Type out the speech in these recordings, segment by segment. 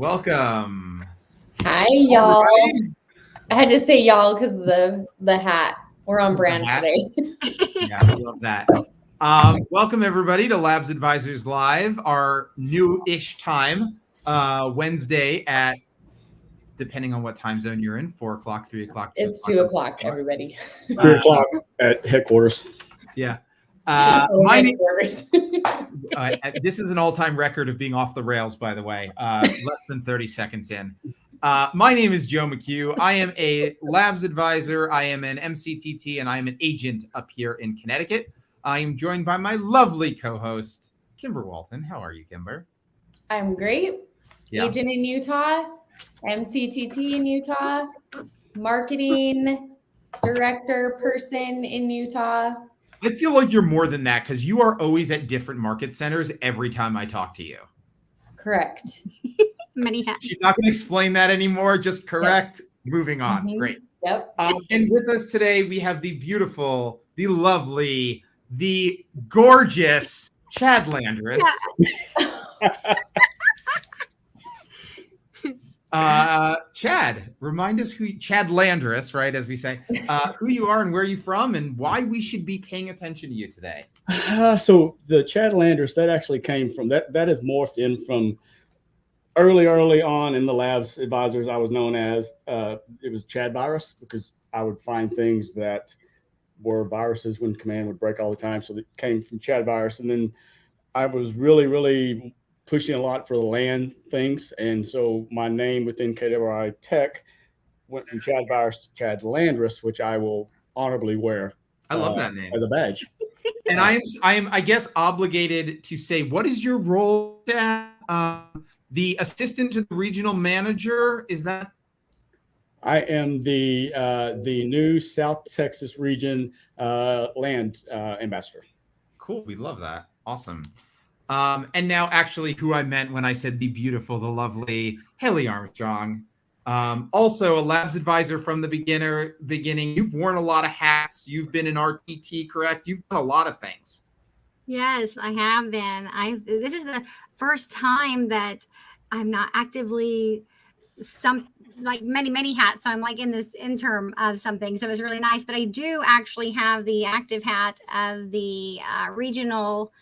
Welcome. Hi, y'all. I had to say y'all because of the hat. We're on brand today. Yeah, we love that. Welcome everybody to Labs Advisors Live, our new-ish time, Wednesday at, depending on what time zone you're in, 4 o'clock, 3 o'clock. It's 2 o'clock, everybody. 3 o'clock at headquarters. Yeah. My name. This is an all-time record of being off the rails, by the way. Less than 30 seconds in. My name is Joe McHugh. I am a Labs advisor. I am an MCTT, and I am an agent up here in Connecticut. I am joined by my lovely co-host, Kimber Walton. How are you, Kimber? I'm great. Yeah. Agent in Utah, MCTT in Utah, marketing director person in Utah. I feel like you're more than that because you are always at different market centers every time I talk to you. Correct. Many hats. She's not going to explain that anymore. Just correct. Yes. Moving on. Mm-hmm. Great. Yep. And with us today, we have the beautiful, the lovely, the gorgeous Chad LANDrus. Yeah. Chad, remind us Chad LANDrus, right, as we say, who you are and where you're from and why we should be paying attention to you today. So the Chad LANDrus, that actually came from, that has morphed in from early on in the Labs Advisors. I was known as, it was Chad Virus because I would find things that were viruses when command would break all the time. So it came from Chad Virus. And then I was really pushing a lot for the LAN things. And so my name within KWI Tech went from Chad Virus to Chad LANDrus, which I will honorably wear. I love that name. As a badge. And I am, I guess, obligated to say, what is your role, Chad? The assistant to the regional manager, is that? I am the new South Texas region land ambassador. Cool. We love that. Awesome. And now actually who I meant when I said the beautiful, the lovely Hallie Armstrong. Also a Labs advisor from the beginning. You've worn a lot of hats. You've been an RTT, correct? You've done a lot of things. Yes, I have been. This is the first time that I'm not actively many hats. So I'm like in this interim of something. So it was really nice. But I do actually have the active hat of the regional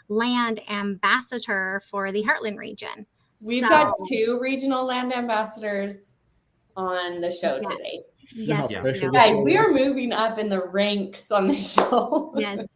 land ambassador for the Heartland region. We've got 2 regional land ambassadors on the show today. Yes. Guys, we are moving up in the ranks on the show. Yes.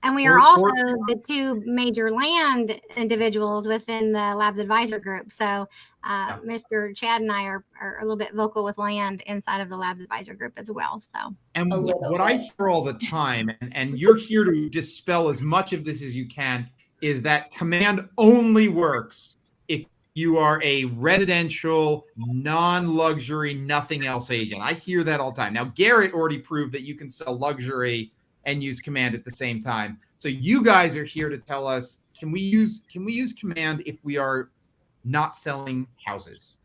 And we are also the 2 major land individuals within the Labs Advisor group. So Mr. Chad and I are a little bit vocal with land inside of the Labs Advisor group as well. So, and what I hear all the time, and you're here to dispel as much of this as you can, is that command only works if you are a residential, non-luxury, nothing else agent. I hear that all the time. Now, Garrett already proved that you can sell luxury and use command at the same time. So you guys are here to tell us, can we use command if we are not selling houses?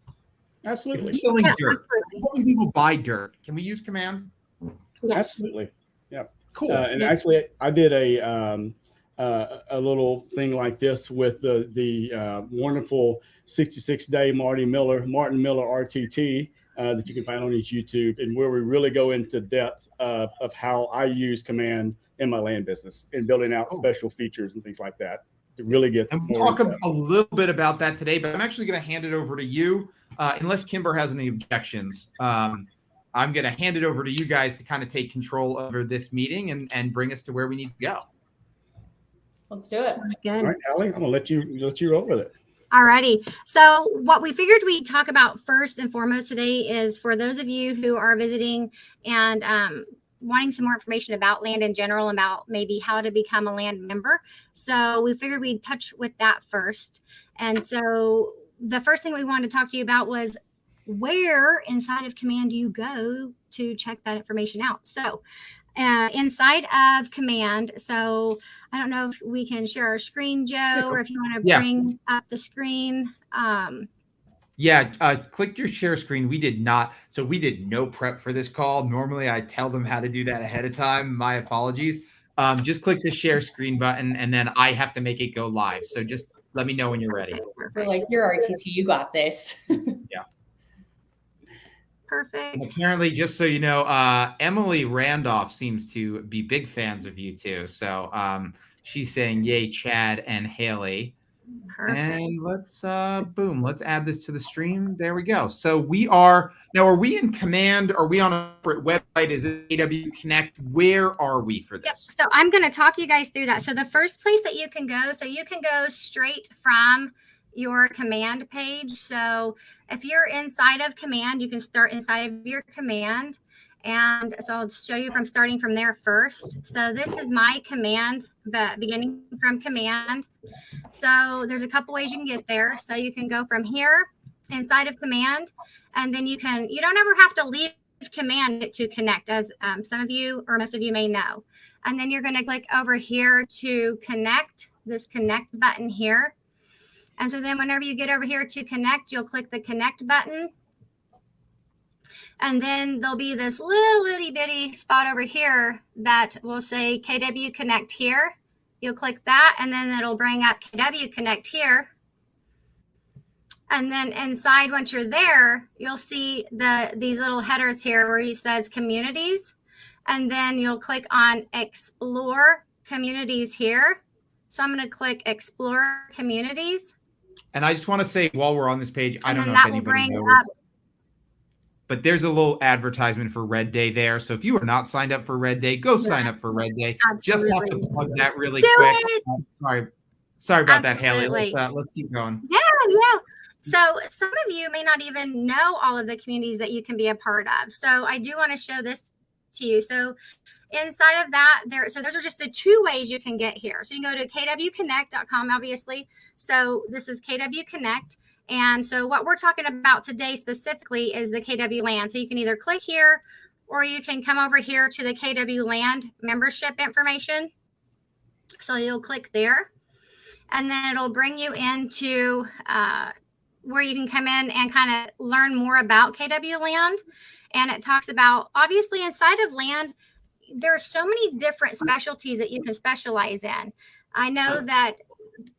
Absolutely. If we're selling dirt. When people buy dirt, can we use command? Yes. Absolutely. Yeah. Cool. And actually, I did a little thing like this with the wonderful 66-day Martin Miller RTT that you can find on his YouTube, and where we really go into depth of how I use command in my land business and building out special features and things like that. It really gets. And we'll talk a little bit about that today, but I'm actually going to hand it over to you, unless Kimber has any objections. I'm going to hand it over to you guys to kind of take control over this meeting and bring us to where we need to go. Let's do it. Good. All right, Hallie, I'm gonna let you roll with it. Alrighty. So what we figured we'd talk about first and foremost today is for those of you who are visiting and wanting some more information about land in general, about maybe how to become a land member. So we figured we'd touch with that first. And so the first thing we wanted to talk to you about was where inside of command do you go to check that information out? So inside of command. So I don't know if we can share our screen, Joe, or if you want to bring up the screen. Click your share screen. We did not. So we did no prep for this call. Normally I tell them how to do that ahead of time. My apologies. Just click the share screen button and then I have to make it go live. So just Let me know when you're ready. We're like, you're RTT, you got this. Perfect. And apparently, just so you know, Emily Randolph seems to be big fans of you too. So she's saying, "Yay, Chad and Hallie." Perfect. And let's boom, let's add this to the stream. There we go. So we are now. Are we in command? Are we on a separate website? Is it AW Connect? Where are we for Yep. this? So I'm going to talk you guys through that. So the first place that you can go, so you can go straight from your command page. So if you're inside of command, you can start inside of your command. And so I'll show you from starting from there first. So this is my command, but beginning from command. So there's a couple ways you can get there. So you can go from here inside of command, and then you don't ever have to leave command to connect, as some of you or most of you may know. And then you're going to click over here to connect, this connect button here. And so then whenever you get over here to connect, you'll click the connect button. And then there'll be this little itty bitty spot over here that will say KW Connect here. You'll click that, and then it'll bring up KW Connect here. And then inside, once you're there, you'll see these little headers here where it says communities. And then you'll click on Explore Communities here. So I'm going to click Explore Communities. And I just want to say, while we're on this page, I don't know that if will anybody bring knows, up, but there's a little advertisement for Red Day there. So if you are not signed up for Red Day, go sign up for Red Day. Just have to plug that really quick. Sorry about that, Haley. Let's keep going. Yeah. So some of you may not even know all of the communities that you can be a part of. So I do want to show this to you. So inside of that, so those are just the two ways you can get here. So you can go to kwconnect.com, obviously. So this is KW Connect. And so what we're talking about today specifically is the KW Land. So you can either click here, or you can come over here to the KW Land membership information. So you'll click there, and then it'll bring you into where you can come in and kind of learn more about KW Land. And it talks about, obviously inside of Land, there are so many different specialties that you can specialize in. I know that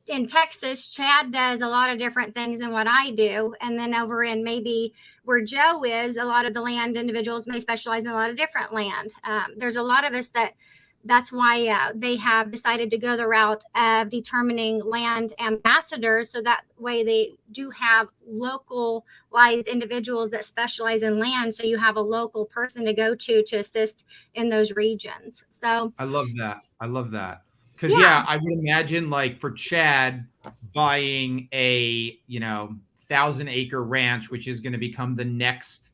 in Texas, Chad does a lot of different things than what I do. And then over in maybe where Joe is, a lot of the land individuals may specialize in a lot of different land. There's a lot of us that's why they have decided to go the route of determining land ambassadors. So that way they do have localized individuals that specialize in land. So you have a local person to go to assist in those regions. So I love that. Because I would imagine, like, for Chad, buying a 1,000-acre ranch, which is going to become the next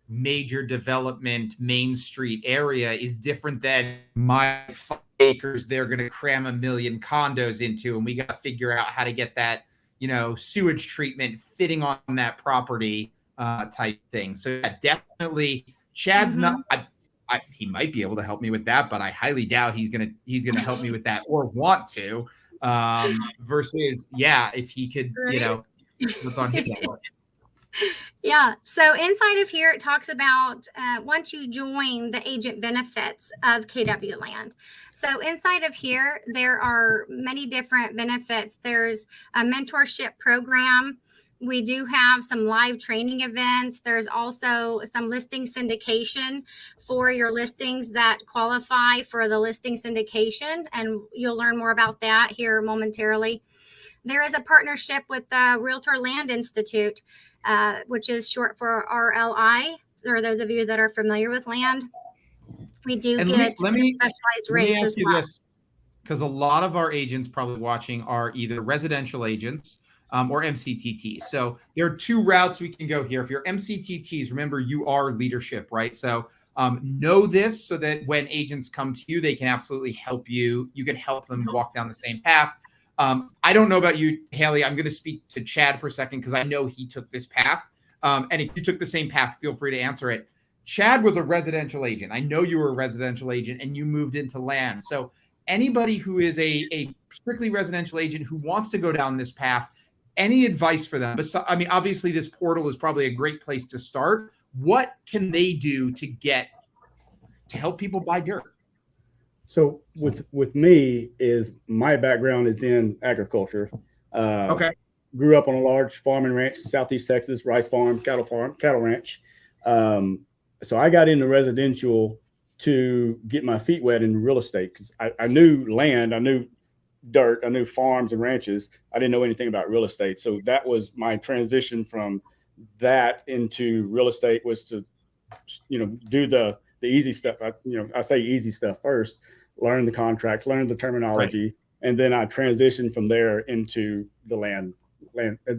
major development Main Street area, is different than my 5 acres they're going to cram 1 million condos into, and we got to figure out how to get that sewage treatment fitting on that property type thing. So yeah, definitely Chad's not. He might be able to help me with that, but I highly doubt he's gonna help me with that or want to. Versus, if he could, what's on his network. Yeah. So inside of here, it talks about once you join the agent benefits of KW Land. So inside of here, there are many different benefits. There's a mentorship program. We do have some live training events. There's also some listing syndication for your listings that qualify for the listing syndication, and you'll learn more about that here momentarily. There is a partnership with the Realtor Land Institute, which is short for RLI. There are those of you that are familiar with land. We do get specialized rates as well. Because a lot of our agents probably watching are either residential agents or MCTTs. So there are 2 routes we can go here. If you're MCTTs, remember you are leadership, right? So know this so that when agents come to you, they can absolutely help you. You can help them walk down the same path. I don't know about you, Haley. I'm going to speak to Chad for a second because I know he took this path. And if you took the same path, feel free to answer it. Chad was a residential agent. I know you were a residential agent and you moved into land. So anybody who is a strictly residential agent who wants to go down this path, any advice for them? I mean, obviously this portal is probably a great place to start. What can they do to help people buy dirt? So with me, is my background is in agriculture. Okay. Grew up on a large farm and ranch, Southeast Texas, rice farm, cattle ranch. So I got into residential to get my feet wet in real estate because I knew land, I knew dirt, I knew farms and ranches. I didn't know anything about real estate. So that was my transition from that into real estate, was to, do the easy stuff. I say easy stuff first, learn the contracts, learn the terminology, right. And then I transitioned from there into the land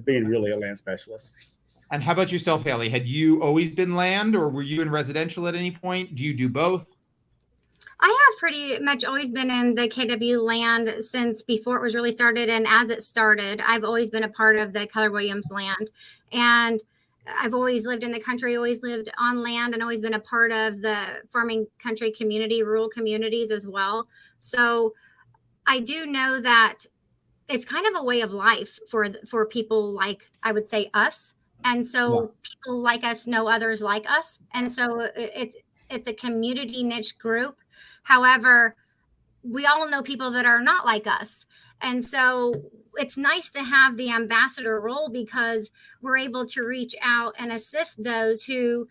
being really a land specialist. And how about yourself, Hallie? Had you always been land, or were you in residential at any point? Do you do both? I have pretty much always been in the KW land since before it was really started. And as it started, I've always been a part of the Keller Williams land. And I've always lived in the country, always lived on land, and always been a part of the farming country community, rural communities as well. So I do know that it's kind of a way of life for people like, I would say, us. And so people like us know others like us. And so it's a community niche group. However, we all know people that are not like us. And so it's nice to have the ambassador role because we're able to reach out and assist those who,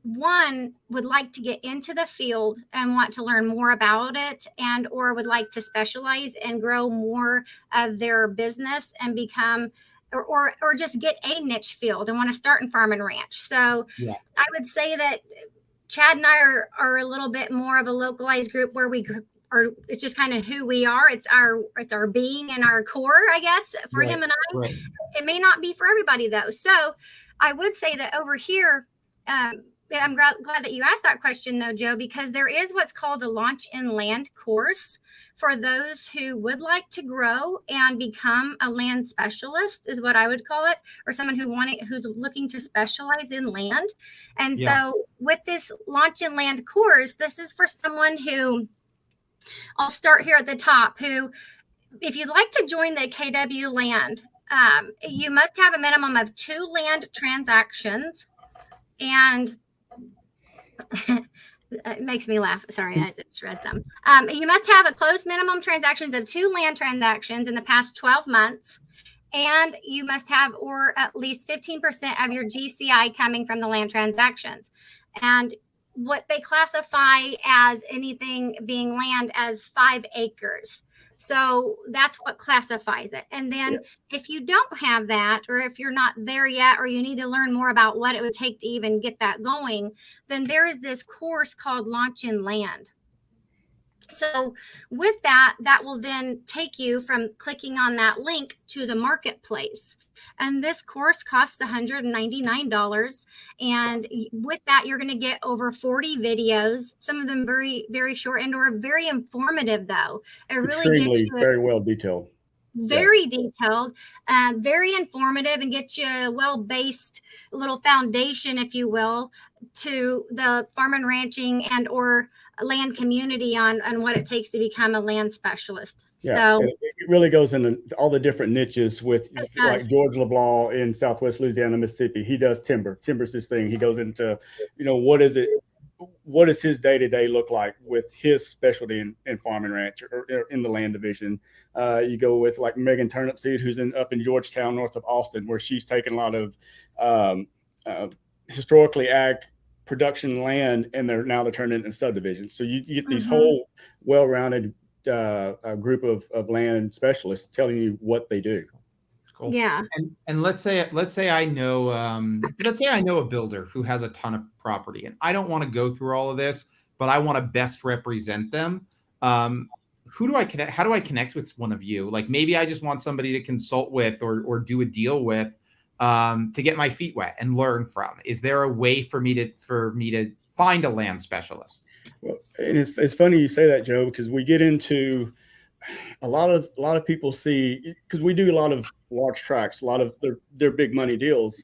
one, would like to get into the field and want to learn more about it, and or would like to specialize and grow more of their business and become or just get a niche field and want to start in farm and ranch. So I would say that Chad and I are a little bit more of a localized group where we are. It's just kind of who we are. It's our being and our core, I guess, for him and I. Right. It may not be for everybody though. So I would say that over here, I'm glad that you asked that question though, Joe, because there is what's called a Launch in Land course for those who would like to grow and become a land specialist, is what I would call it, or someone who's looking to specialize in land. And so with this Launch in Land course, this is for someone who, I'll start here at the top, who, if you'd like to join the KW land, you must have a minimum of 2 land transactions, and it makes me laugh. Sorry, I just read some. You must have a closed minimum transactions of 2 land transactions in the past 12 months. And you must have or at least 15% of your GCI coming from the land transactions. And what they classify as anything being land as 5 acres. So that's what classifies it. And then if you don't have that, or if you're not there yet, or you need to learn more about what it would take to even get that going, then there is this course called Launch in Land. So with that will then take you from clicking on that link to the marketplace. And this course costs $199. And with that, you're going to get over 40 videos, some of them very, very short and or very informative, though. It really gets you very well detailed. Very detailed, very informative, and get you a well-based little foundation, if you will, to the farm and ranching and or land community on what it takes to become a land specialist. Yeah, so it really goes into all the different niches with like George LeBlanc in Southwest Louisiana, Mississippi. He does timber. Timber's his thing. He goes into, what does his day-to-day look like with his specialty in farm and ranch or in the land division. You go with like Megan Turnipseed, who's up in Georgetown, north of Austin, where she's taken a lot of historically ag production land, and they're turning it into subdivisions. So you get these whole well-rounded group of land specialists telling you what they do. Cool. Yeah. And let's say I know a builder who has a ton of property, and I don't want to go through all of this, but I want to best represent them. Who do I connect? How do I connect with one of you? Like maybe I just want somebody to consult with or do a deal with to get my feet wet and learn from. Is there a way for me to find a land specialist? Well, and it's funny you say that, Joe, because we get into a lot of people see, because we do a lot of large tracts, a lot of their big money deals.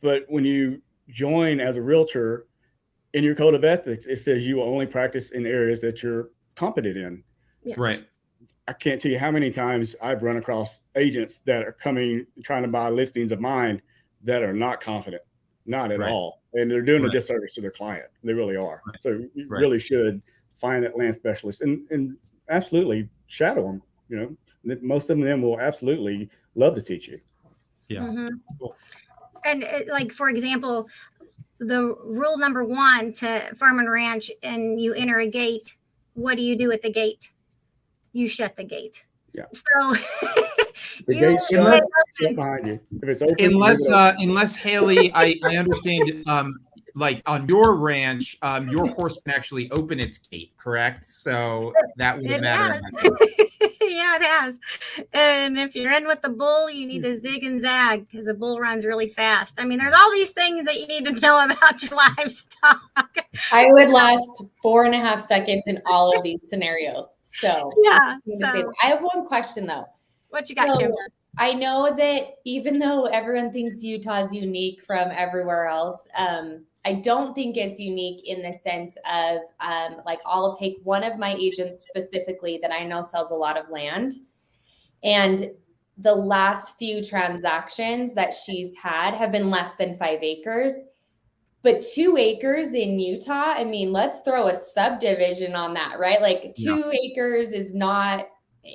But when you join as a realtor, in your code of ethics, it says you will only practice in areas that you're competent in. Yes. Right. I can't tell you how many times I've run across agents that are trying to buy listings of mine that are not confident, not at all. And they're doing a disservice to their client. They really are. So you really should find that land specialist and absolutely shadow them, most of them will absolutely love to teach you. Yeah. Mhm. Cool. And like, for example, the rule number 1 to farm and ranch, and you enter a gate, what do you do at the gate? You shut the gate. Yeah. So The you gate's shut, Unless- shut behind you. If it's open, leave it open. Unless Haley, I understand, like on your ranch, your horse can actually open its gate, correct? So that would It matter. has. Yeah, it has. And if you're in with the bull, you need to zig and zag because the bull runs really fast. I mean, there's all these things that you need to know about your livestock. I would last 4.5 seconds in all of these scenarios. So Yeah. I'm gonna say So, that. I have one question though. what you got, So, Kimber? I know that even though everyone thinks Utah is unique from everywhere else, I don't think it's unique in the sense of like I'll take one of my agents specifically that I know sells a lot of land, and the last few transactions that she's had have been less than 5 acres. But 2 acres in Utah, I mean, let's throw a subdivision on that, right? Like 2 acres is not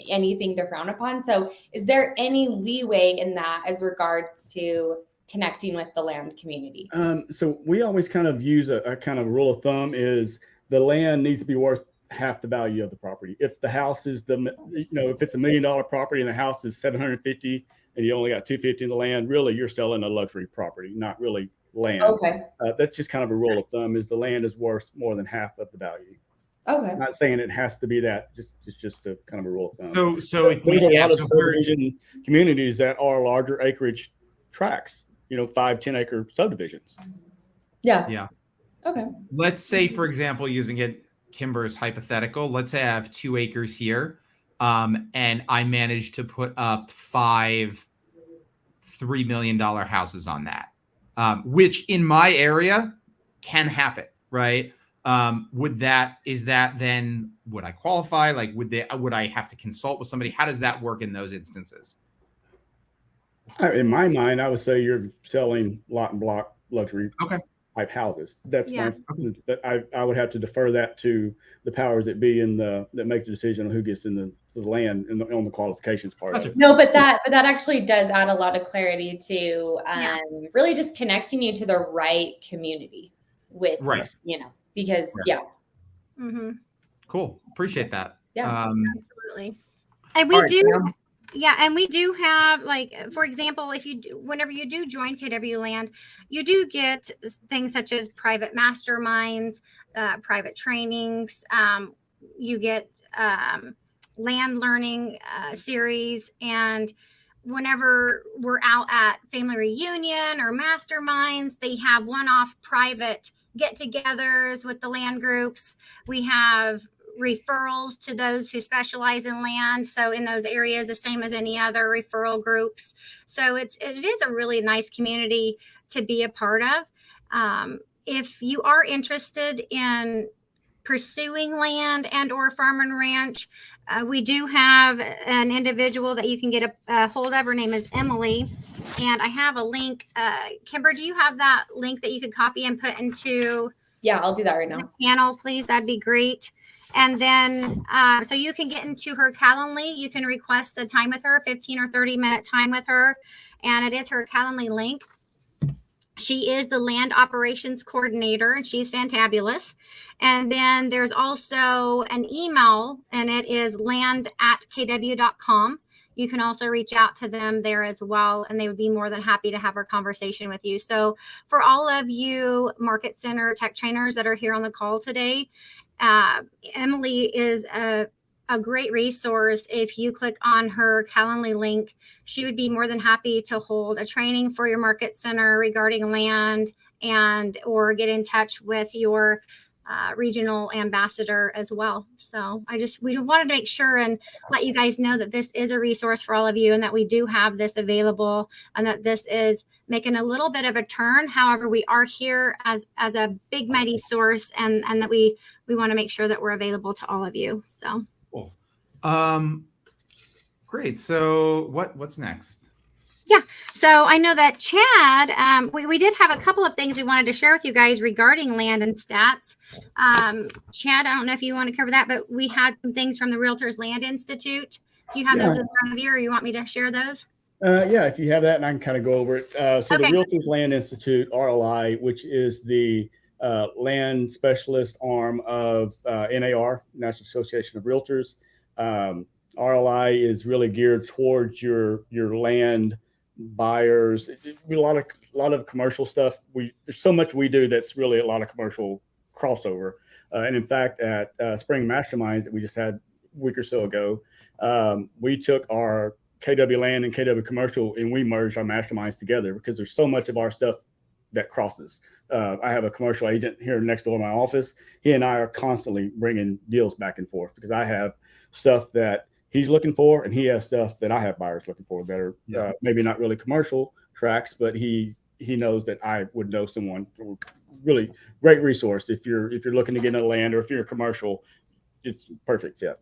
anything to frown upon. So is there any leeway in that as regards to connecting with the land community? So we always kind of use a kind of rule of thumb is the land needs to be worth half the value of the property. If the house is if it's $1 million property and the house is 750 and you only got 250 in the land, really you're selling a luxury property, not really land. Okay. That's just kind of a rule of thumb is the land is worth more than half of the value. Okay. I'm not saying it has to be that, just a kind of a rule of thumb. So if There's we a lot of so subdivision communities that are larger acreage tracts, 5-10 acre subdivisions. Yeah. Yeah. Okay. let's say, for example, using it Kimber's hypothetical, let's say I have 2 acres here, and I managed to put up 5 $3 million houses on that, which in my area can happen, right? Would I qualify? Like, would I have to consult with somebody? How does that work in those instances? In my mind, I would say you're selling lot and block luxury type houses. That's fine. But I would have to defer that to the powers that be that make the decision on who gets in the land and on the qualifications part of it. No, but that actually does add a lot of clarity to really just connecting you to the right community with, because Mm-hmm. Cool. Appreciate that. Yeah. Absolutely. And we do. Yeah, and we do have, like, for example, whenever you do join KW Land, you do get things such as private masterminds, private trainings. You get land learning series, and whenever we're out at family reunion or masterminds, they have one-off private get-togethers with the land groups. We have referrals to those who specialize in land, so in those areas, the same as any other referral groups. So it is a really nice community to be a part of. If you are interested in pursuing land and or farm and ranch, we do have an individual that you can get a hold of. Her name is Emily, and I have a link. Kimber, do you have that link that you could copy and put into? Yeah, I'll do that right now. Channel, please. That'd be great. And then, so you can get into her Calendly. You can request a time with her, 15 or 30-minute time with her. And it is her Calendly link. She is the land operations coordinator, and she's fantabulous. And then there's also an email, and it is land@kw.com. You can also reach out to them there as well, and they would be more than happy to have a conversation with you. So for all of you Market Center tech trainers that are here on the call today, Emily is a great resource. If you click on her Calendly link, she would be more than happy to hold a training for your Market Center regarding land or get in touch with your regional ambassador as well. So we wanted to make sure and let you guys know that this is a resource for all of you, and that we do have this available, and that this is making a little bit of a turn. However, we are here as a big mighty source, and that we want to make sure that we're available to all of you. So cool. Great. So what's next? Yeah. So I know that Chad, we did have a couple of things we wanted to share with you guys regarding land and stats. Chad, I don't know if you want to cover that, but we had some things from the Realtors Land Institute Do you have Yeah. those in front of you, or you want me to share those? Yeah, if you have that, and I can kind of go over it. So Okay. the Realtors Land Institute, RLI, which is the land specialist arm of NAR, National Association of Realtors. RLI is really geared towards your land buyers. A lot of commercial stuff. There's so much we do that's really a lot of commercial crossover. And in fact, at Spring Masterminds that we just had a week or so ago, we took our KW Land and KW Commercial and we merged our masterminds together because there's so much of our stuff that crosses. I have a commercial agent here next door to my office. He and I are constantly bringing deals back and forth because I have stuff that he's looking for and he has stuff that I have buyers looking for that are maybe not really commercial tracks, but he knows that I would know someone. Really great resource if you're looking to get into land or if you're a commercial, it's perfect fit.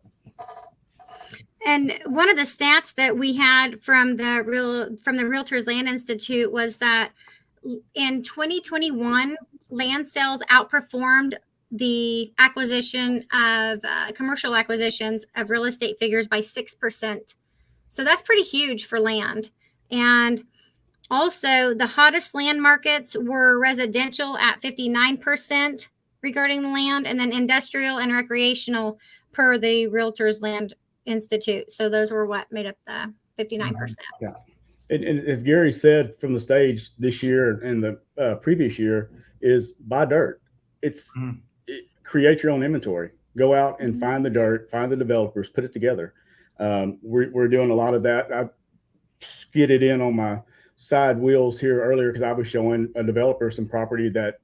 And one of the stats that we had from the Realtors Land Institute was that in 2021, land sales outperformed the acquisition of commercial acquisitions of real estate figures by 6%. So that's pretty huge for land. And also, the hottest land markets were residential at 59% regarding the land, and then industrial and recreational per the Realtors Land Institute. So those were what made up the 59%. Yeah. And as Gary said from the stage this year and the previous year is buy dirt. Create your own inventory. Go out and find the dirt, find the developers, put it together. We're doing a lot of that. I skidded in on my side wheels here earlier because I was showing a developer some property that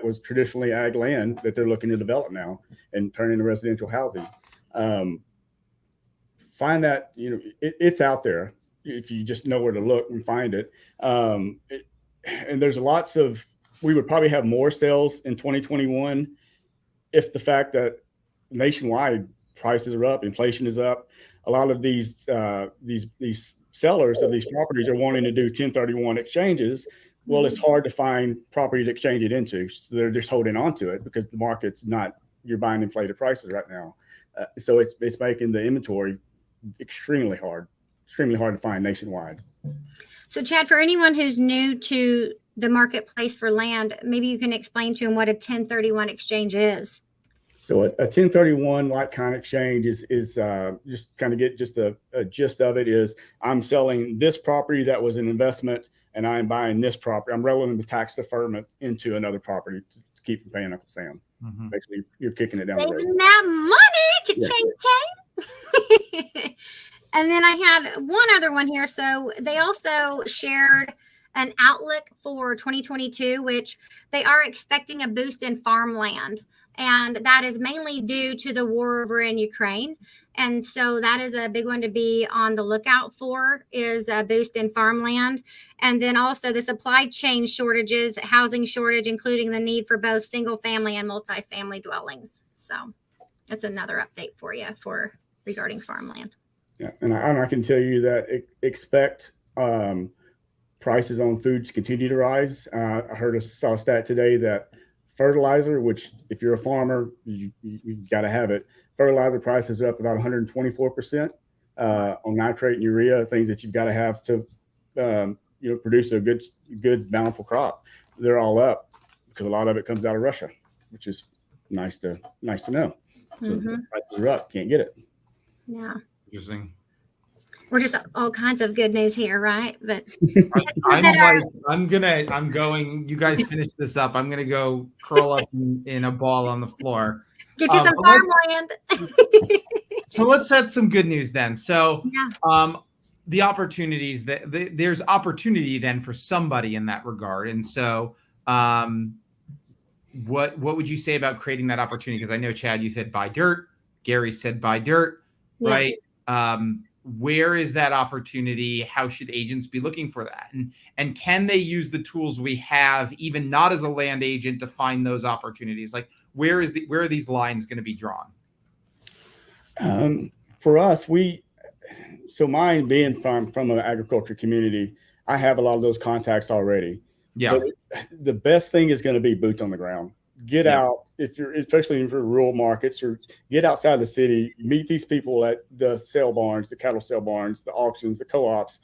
was traditionally ag land that they're looking to develop now and turn into residential housing. Find that, it's out there if you just know where to look and find it. And there's lots of, we would probably have more sales in 2021 if the fact that nationwide prices are up, inflation is up. A lot of these sellers of these properties are wanting to do 1031 exchanges. Well, it's hard to find property to exchange it into. So they're just holding on to it because the market's not, you're buying inflated prices right now. So it's making the inventory extremely hard to find nationwide. So Chad, for anyone who's new to the marketplace for land, maybe you can explain to them what a 1031 exchange is. So a 1031 like kind exchange is just kind of get just a gist of it is I'm selling this property that was an investment and I'm buying this property. I'm rolling the tax deferment into another property to keep from paying Uncle Sam. Mm-hmm. Basically, you're kicking it down the road. Saving that money to change. And then I had one other one here. So they also shared an outlook for 2022, which they are expecting a boost in farmland. And that is mainly due to the war over in Ukraine. And so that is a big one to be on the lookout for, is a boost in farmland. And then also the supply chain shortages, housing shortage, including the need for both single family and multifamily dwellings. So that's another update for you regarding farmland. Yeah, and I can tell you that expect prices on food to continue to rise. I saw a stat today that fertilizer, which if you're a farmer, you've got to have it. Fertilizer prices are up about 124% on nitrate and urea, things that you've got to have to produce a good bountiful crop. They're all up because a lot of it comes out of Russia, which is nice to know. So prices are up, can't get it. Yeah. Interesting. We're just all kinds of good news here, right? But I'm going, you guys finish this up. I'm going to go curl up in a ball on the floor. Get you some farmland. So let's set some good news then. So the opportunities there's opportunity then for somebody in that regard. And so what would you say about creating that opportunity? Because I know, Chad, you said buy dirt. Gary said buy dirt, right? Where is that opportunity? How should agents be looking for that? And can they use the tools we have, even not as a land agent, to find those opportunities? Like where are these lines going to be drawn? For us, so mine being from an agriculture community, I have a lot of those contacts already. Yeah. But the best thing is going to be boots on the ground. get out, if you're, especially in rural markets, or get outside the city, meet these people at the sale barns, the cattle sale barns, the auctions, the co-ops.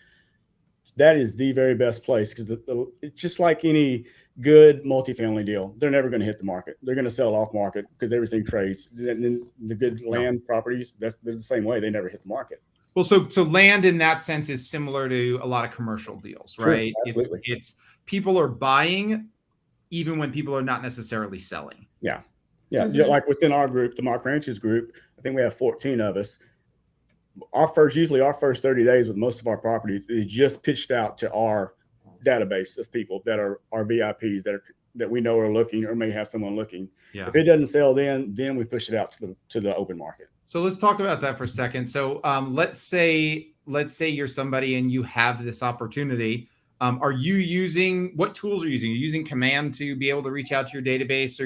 That is the very best place, because it's just like any good multifamily deal. They're never going to hit the market. They're going to sell off market because everything trades. And then the good land properties, they're the same way. They never hit the market. Well, so land in that sense is similar to a lot of commercial deals, right? Sure, it's people are buying even when people are not necessarily selling. Yeah. Like within our group, the Mock Ranches group, I think we have 14 of us. Usually our first 30 days with most of our properties is just pitched out to our database of people that are our VIPs that we know are looking or may have someone looking. Yeah. If it doesn't sell, then we push it out to the open market. So let's talk about that for a second. So let's say you're somebody and you have this opportunity. Are you using, what tools are you using? Are you using Command to be able to reach out to your database?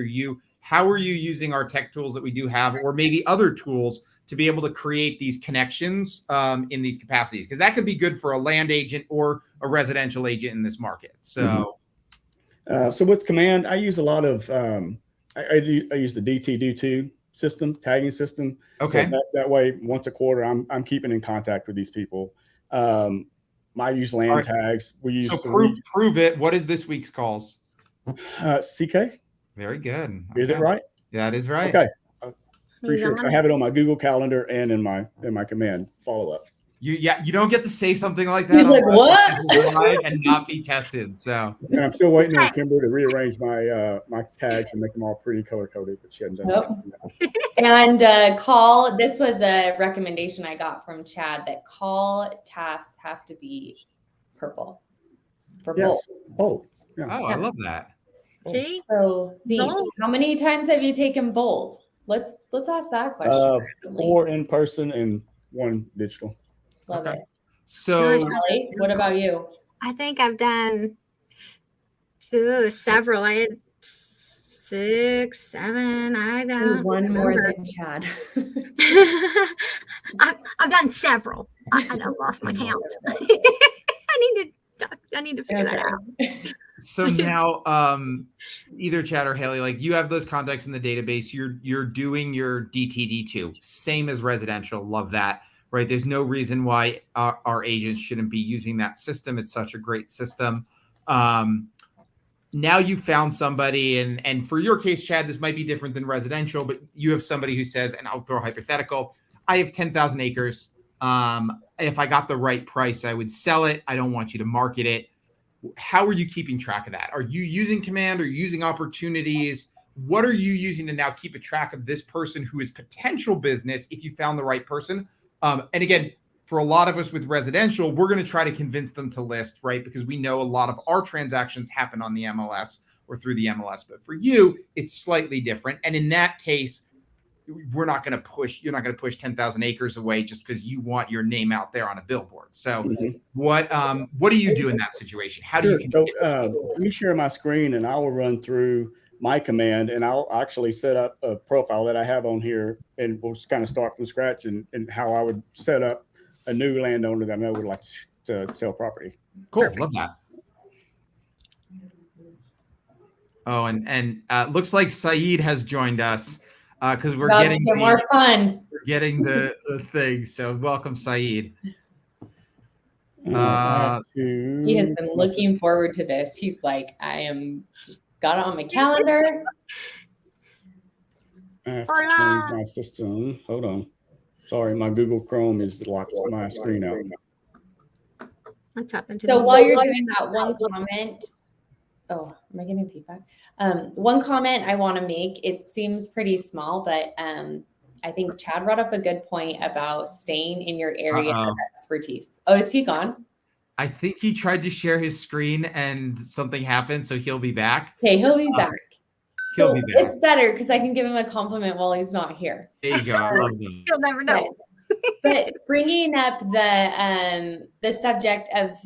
How are you using our tech tools that we do have, or maybe other tools to be able to create these connections in these capacities? Because that could be good for a land agent or a residential agent in this market. So, so with Command, I use a lot of, I use the DT-Do2 system, tagging system. Okay. So that way, once a quarter, I'm keeping in contact with these people. I use land tags. We use. So prove it. What is this week's calls? CK. Very good. Is it right? Yeah, that is right. Okay. Pretty sure I have it on my Google Calendar and in my Command follow up. You don't get to say something like that. He's like, what? And not be tested. So. And I'm still waiting on Kimber to rearrange my tags and make them all pretty color coded, but she hasn't done that. And call. This was a recommendation I got from Chad, that call tasks have to be purple. For bold. Bold. Yeah. Oh, I love that. See? So how many times have you taken bold? Let's ask that question. 4 in person and 1 digital. Love it. So, Hallie, what about you? I think I've done several. I had 6, 7. I don't. One more than Chad. I've done several. I lost my count. I need to figure that out. So now, either Chad or Haley, like, you have those contacts in the database. You're doing your DTD2, same as residential. Love that, right? There's no reason why our agents shouldn't be using that system. It's such a great system. Now you found somebody, and for your case, Chad, this might be different than residential, but you have somebody who says, and I'll throw a hypothetical, I have 10,000 acres. If I got the right price, I would sell it. I don't want you to market it. How are you keeping track of that? Are you using Command? Are you using opportunities? What are you using to now keep a track of this person who is potential business if you found the right person? And again, for a lot of us with residential, we're going to try to convince them to list, right? Because we know a lot of our transactions happen on the MLS or through the MLS. But for you, it's slightly different. And in that case, you're not going to push 10,000 acres away just because you want your name out there on a billboard. So what do you do in that situation? How do you let me share my screen, and I will run through my Command, and I'll actually set up a profile that I have on here, and we'll just kind of start from scratch and how I would set up a new landowner that I know would like to sell property. Cool. Perfect. Love that. Oh, and looks like Saeed has joined us. Because we're getting more fun. We're getting the thing. So welcome, Saeed. He has been looking forward to this. He's like, I am just got it on my calendar. I have to change my system. Hold on. Sorry, my Google Chrome is locked my screen out. What's happened to So me? while you're doing that, one comment. Oh, am I getting feedback? One comment I want to make, it seems pretty small, but I think Chad brought up a good point about staying in your area of expertise. Oh, is he gone? I think he tried to share his screen and something happened, so he'll be back. Okay, he'll be back. So He'll be back. It's better because I can give him a compliment while he's not here. There you go. You'll never know. But bringing up the subject of,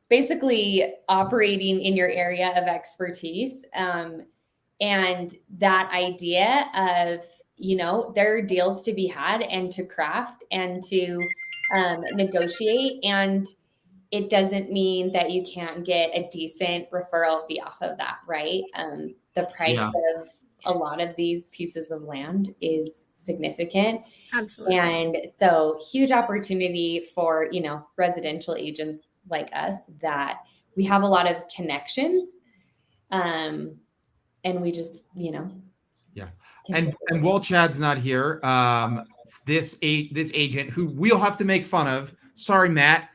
basically operating in your area of expertise, and that idea of, there are deals to be had and to craft and to negotiate. And it doesn't mean that you can't get a decent referral fee off of that, right? The price of a lot of these pieces of land is significant. Absolutely. And so huge opportunity for, residential agents like us that we have a lot of connections. And we just, And while Chad's not here, this agent who we'll have to make fun of. Sorry, Matt.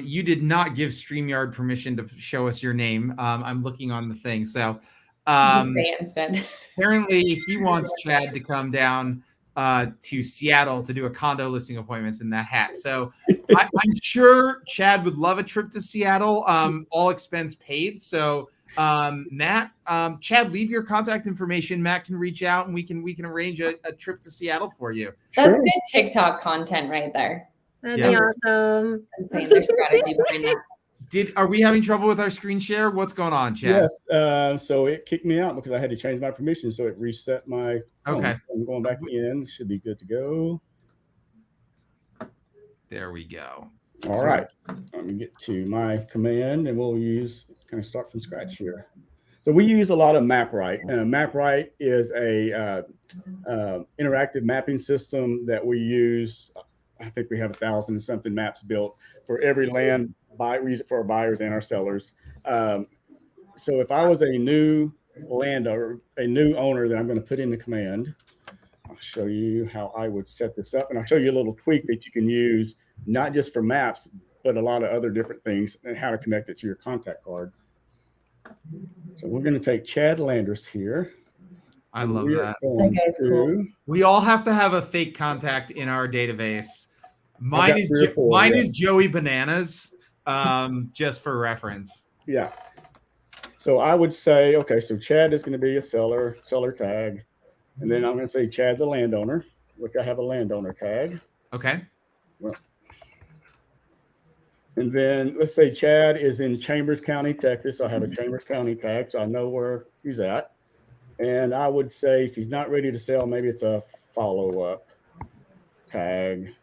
You did not give StreamYard permission to show us your name. I'm looking on the thing. So say it instead. Apparently he wants Chad to come down to Seattle to do a condo listing appointments in that hat. So I'm sure Chad would love a trip to Seattle, all expense paid. So Matt, Chad, leave your contact information. Matt can reach out and we can arrange a trip to Seattle for you. That's good TikTok content right there. That'd be awesome. I'm saying their strategy behind that. Are we having trouble with our screen share? What's going on, Chad? Yes. So it kicked me out because I had to change my permission. So it reset my phone. Okay. I'm going back in. Should be good to go. There we go. All right. Let me get to my command and we'll kind of start from scratch here. So we use a lot of MapRight. MapRight is a interactive mapping system that we use. I think we have 1,000 and something maps built for every land. We use it for our buyers and our sellers. So if I was a new landowner, a new owner that I'm going to put in the command, I'll show you how I would set this up. And I'll show you a little tweak that you can use, not just for maps, but a lot of other different things and how to connect it to your contact card. So we're going to take Chad LANDrus here. I love that. That guy's cool. We all have to have a fake contact in our database. Mine is Joey Bananas, just for reference. Yeah. So I would say, okay, so Chad is going to be a seller tag. And then I'm going to say Chad's a landowner, which I have a landowner tag. Okay. Well, and then let's say Chad is in Chambers County, Texas. I have a Chambers County tag, so I know where he's at. And I would say if he's not ready to sell, maybe it's a follow-up tag.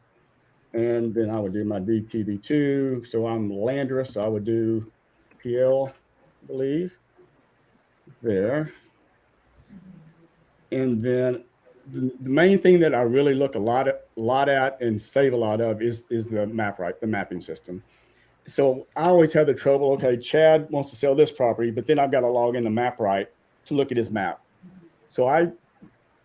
And then I would do my DTB2. So I'm LANDrus, so I would do PL, I believe, there. And then the main thing that I really look a lot at and save a lot of is the MapRight, the mapping system. So I always have the trouble, okay, Chad wants to sell this property, but then I've got to log into MapRight to look at his map. So I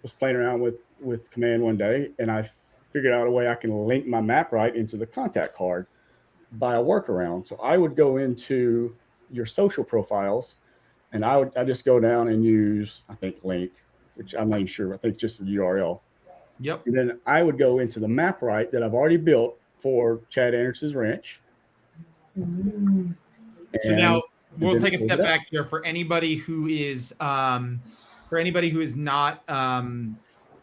was playing around with command one day and I figured out a way I can link my MapRight into the contact card by a workaround. So I would go into your social profiles and I just go down and use, I think, link, which I'm not even sure. I think just the URL. Yep. And then I would go into the MapRight that I've already built for Chad Anderson's ranch. So now we'll take a step back here for anybody who is not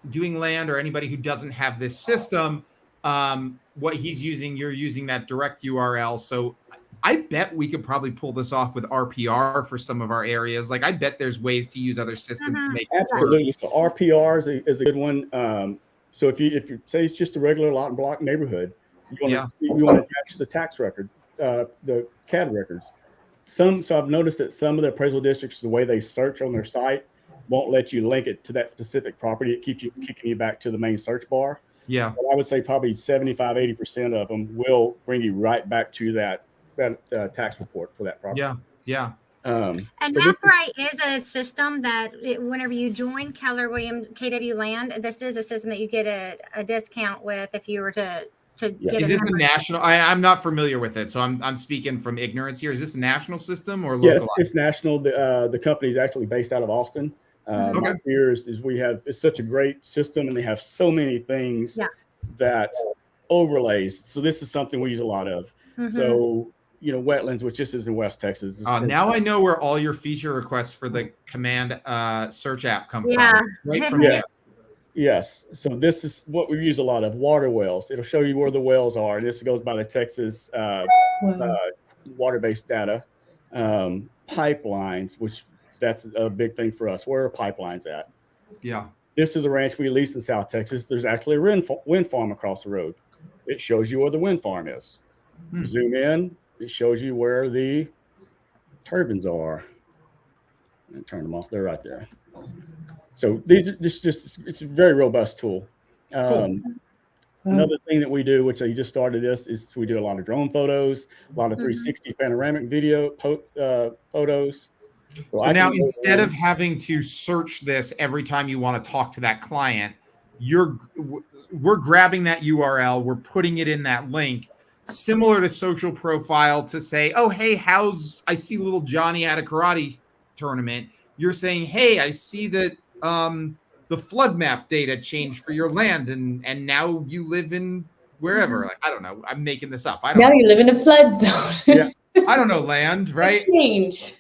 doing land or anybody who doesn't have this system. What he's using, you're using that direct URL. So I bet we could probably pull this off with RPR for some of our areas. Like I bet there's ways to use other systems to make it absolutely work. So RPR is a good one. So if you say it's just a regular lot and block neighborhood, you want to attach the tax record, the CAD records. So I've noticed that some of the appraisal districts, the way they search on their site, won't let you link it to that specific property. It keeps you kicking you back to the main search bar. Yeah. But I would say probably 75-80% of them will bring you right back to that tax report for that property. Yeah. And so MapRight is a system that whenever you join Keller Williams KW Land, this is a system that you get a discount with if you were to get. Is this a national? I'm not familiar with it, so I'm speaking from ignorance here. Is this a national system or local? Yes, it's national. The company is actually based out of Austin. My fear is it's such a great system and they have so many things that overlays. So this is something we use a lot of. So wetlands, which this is in West Texas. Now I know where all your feature requests for the command search app come from. Right from Yes. So this is what we use a lot of: water wells. It'll show you where the wells are. And this goes by the Texas water-based data. Pipelines, which that's a big thing for us. Where are pipelines at? Yeah. This is a ranch we leased in South Texas. There's actually a wind farm across the road. It shows you where the wind farm is. Zoom in, it shows you where the turbines are. And turn them off. They're right there. So these are just it's a very robust tool. Another thing that we do, which I just started this, is we do a lot of drone photos, a lot of 360 panoramic video photos. So now instead of having to search this every time you want to talk to that client, we're grabbing that URL, we're putting it in that link, similar to social profile, to say, oh, hey, I see little Johnny at a karate tournament. You're saying, hey, I see that the flood map data changed for your land, and now you live in wherever. Like, I don't know. I'm making this up. Now you live in a flood zone. Yeah. I don't know land, right? Change.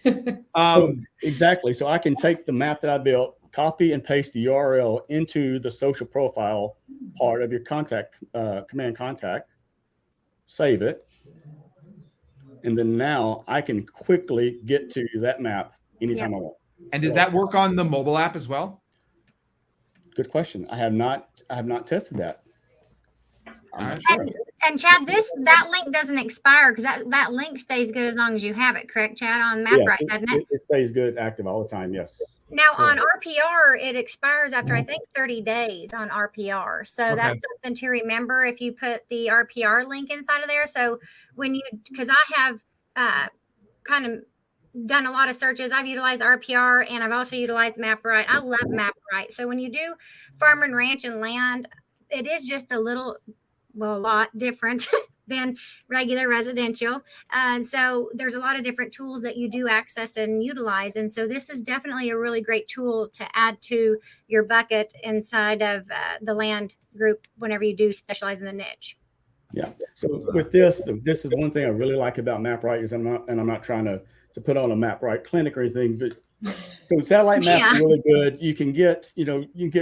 Exactly. So I can take the map that I built, copy and paste the URL into the social profile part of your command contact, save it, and then now I can quickly get to that map anytime I want. And does that work on the mobile app as well? Good question. I have not tested that. And Chad, that link doesn't expire because that link stays good as long as you have it, correct, Chad? On MapRight, doesn't it? It stays good, active all the time. Yes. Now on RPR, it expires after I think 30 days on RPR. So that's something to remember if you put the RPR link inside of there. So because I have kind of done a lot of searches, I've utilized RPR and I've also utilized MapRight. I love MapRight. So when you do farm and ranch and land, it is just a lot different than regular residential. And so there's a lot of different tools that you do access and utilize. And so this is definitely a really great tool to add to your bucket inside of the land group whenever you do specialize in the niche. Yeah. So with this is one thing I really like about MapRight is I'm not trying to put on a MapRight clinic or anything, but so satellite maps are really good. You can get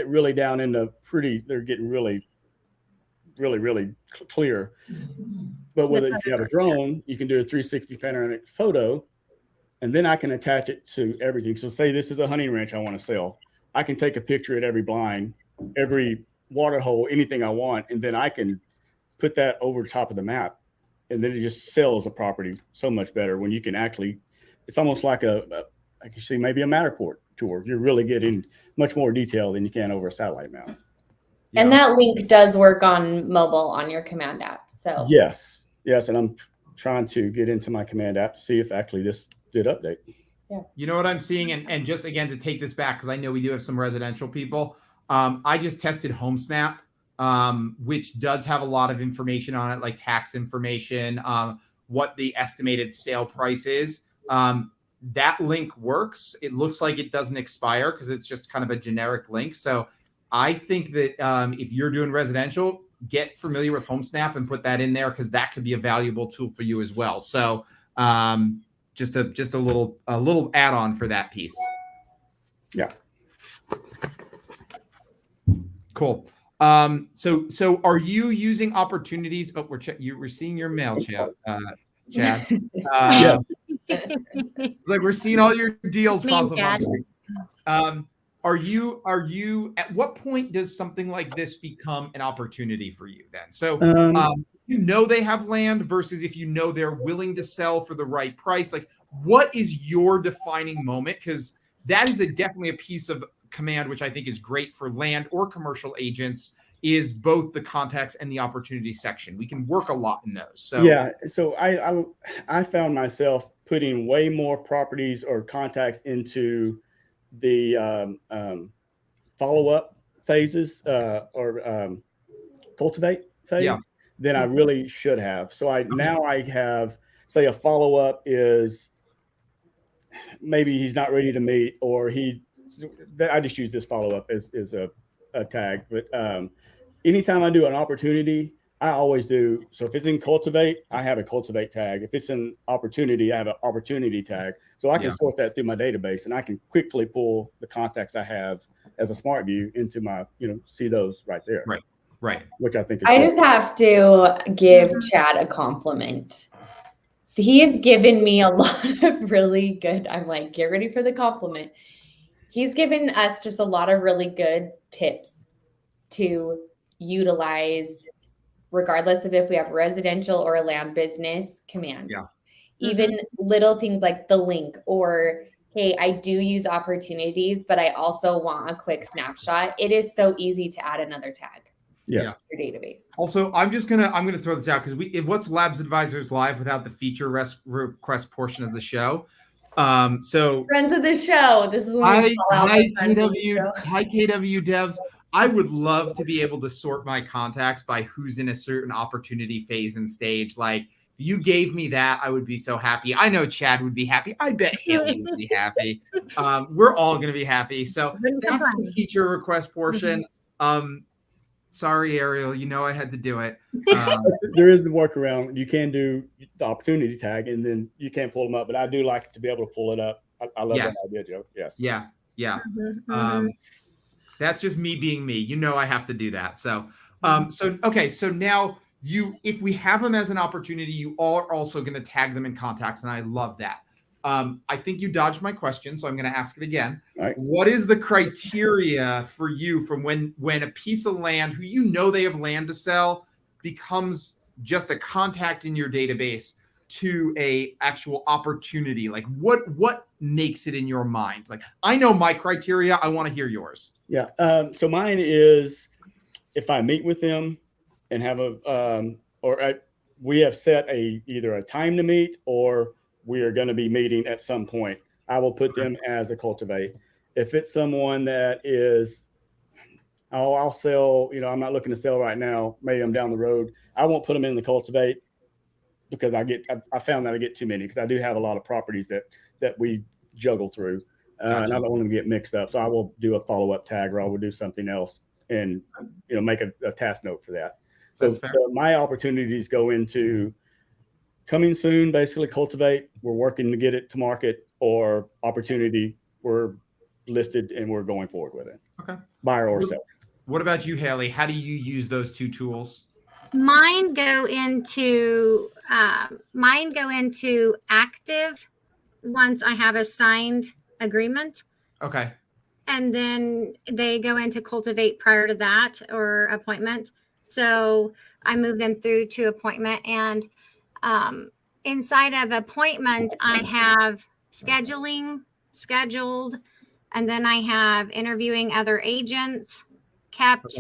really down into they're getting really clear. But if you have a drone, you can do a 360 panoramic photo, and then I can attach it to everything. So say this is a hunting ranch I want to sell. I can take a picture at every blind, every water hole, anything I want, and then I can put that over top of the map, and then it just sells a property so much better when you can actually. It's almost like like you see maybe a Matterport tour. You're really getting much more detail than you can over a satellite map. And that link does work on mobile on your command app. So yes, and I'm trying to get into my command app to see if actually this did update. Yeah. You know what I'm seeing, and just again to take this back because I know we do have some residential people. I just tested HomeSnap, which does have a lot of information on it, like tax information, what the estimated sale price is. That link works. It looks like it doesn't expire because it's just kind of a generic link. So I think that if you're doing residential, get familiar with HomeSnap and put that in there because that could be a valuable tool for you as well. So just a little add-on for that piece. Yeah. Cool. So are you using opportunities? Oh, we're seeing your mail, Chad. Yeah. Like we're seeing all your deals pop up on screen. Are you at what point does something like this become an opportunity for you then? So they have land versus if they're willing to sell for the right price, like what is your defining moment? Because that is definitely a piece of command, which I think is great for land or commercial agents, is both the contacts and the opportunity section. We can work a lot in those. So yeah. So I found myself putting way more properties or contacts into the follow-up phases or cultivate phase than I really should have. So now I have, say, a follow-up is maybe he's not ready to meet, or I just use this follow-up as a tag. But anytime I do an opportunity, I always do. So if it's in cultivate, I have a cultivate tag. If it's an opportunity, I have an opportunity tag. So I can sort that through my database, and I can quickly pull the contacts I have as a smart view into my, see those right there. Right. Which I think is I just have to give Chad a compliment. He has given me a lot of really good, I'm like, get ready for the compliment. He's given us just a lot of really good tips to utilize regardless of if we have residential or a land business command. Yeah. even little things like the link, or hey, I do use opportunities, but I also want a quick snapshot. It is so easy to add another tag. Yes. To your database. Also, I'm gonna throw this out because what's Labs Advisors Live without the feature request portion of the show? So friends of the show. This is when hi KW devs. I would love to be able to sort my contacts by who's in a certain opportunity phase and stage. Like, if you gave me that, I would be so happy. I know Chad would be happy. I bet Hallie would be happy. We're all going to be happy. So that's the feature request portion. Sorry, Ariel. You know I had to do it. There is the workaround. You can do the opportunity tag, and then you can't pull them up. But I do like to be able to pull it up. I love that idea, Joe. Yes. Yeah. That's just me being me. You know I have to do that. So, so now if we have them as an opportunity, you are also going to tag them in contacts, and I love that. I think you dodged my question, so I'm going to ask it again. Right. What is the criteria for you from when a piece of land, who you know they have land to sell, becomes just a contact in your database to a actual opportunity? Like what makes it in your mind? Like, I know my criteria. I want to hear yours. Yeah. So mine is if I meet with them and have we have set either a time to meet, or we are going to be meeting at some point, I will put them as a cultivate. If it's someone that is, I'll sell, I'm not looking to sell right now, maybe I'm down the road, I won't put them in the cultivate, because I found that I get too many, because I do have a lot of properties that we juggle through. Gotcha. And I don't want them to get mixed up. So I will do a follow-up tag, or I will do something else and, make a task note for that. So my opportunities go into coming soon, basically cultivate, we're working to get it to market, or opportunity, we're listed and we're going forward with it. Okay. Buyer or seller. What about you, Hallie? How do you use those two tools? Mine go into active once I have a signed agreement. Okay. And then they go into cultivate prior to that, or appointment. So I move them through to appointment, and inside of appointment, I have scheduled, and then I have interviewing other agents, kept,